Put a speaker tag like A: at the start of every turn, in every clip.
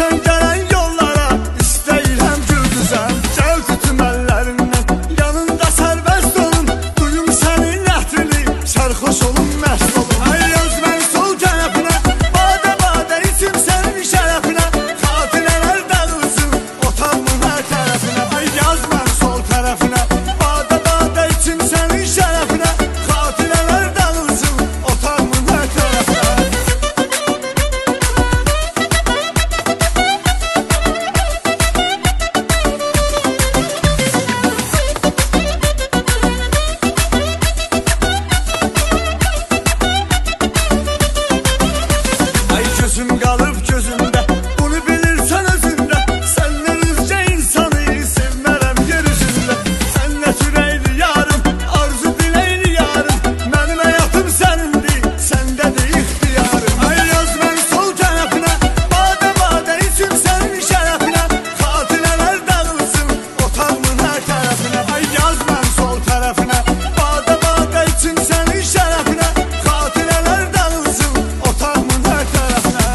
A: Sen gelen yollara istəyirəm güldüzəm. Gel tutum ellerinden yanında serbest olun. Duyum senin əhrini sarhoş olun mest olun. Ay yaz ben sol tərəfinə bade bade içim senin şərəfinə. Xatirələr dağılsın otağımın hər tərəfinə. Ay yaz ben sol tərəfinə bade bade içim senin şərəfinə. Xatirələr dağılsın otağımın hər tərəfinə. Ay gözüm qalıb gözündə, bunu bilirsən özündə. Səndən üzcə insanı sevmərəm yer üzündə. Sən nə türəyli yarım, arzu diləyli yarım. Mənim həyatım sənindir, səndədir ixtiyarım. Ay yaz mən sol tərəfinə bade bade içim sənin şərəfinə. Xatirələr dağılsın otağımın hər tərəfinə. Ay yaz mən sol tərəfinə bade bade içim sənin şərəfinə. Xatirələr dağılsın otağımın hər tərəfinə.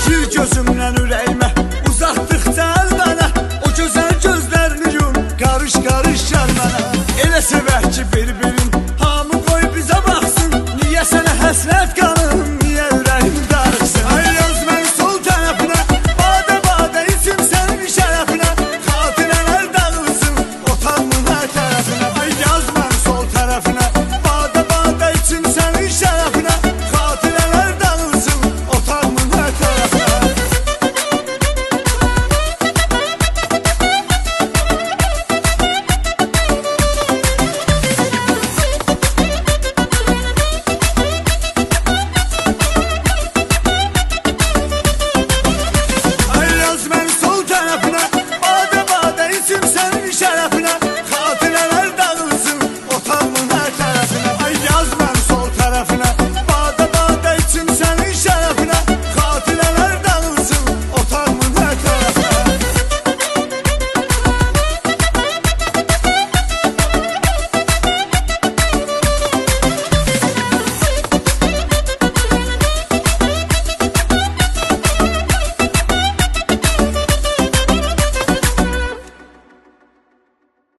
A: Gir gözümdən ürəyimə, uzatdıqca əl mənə. O gözəl gözlərini yum, qarış qarış gəl mənə. Elə sevək ki bir-birin hamı qoy bizə baxsın. Niyə sənə həsrət qalır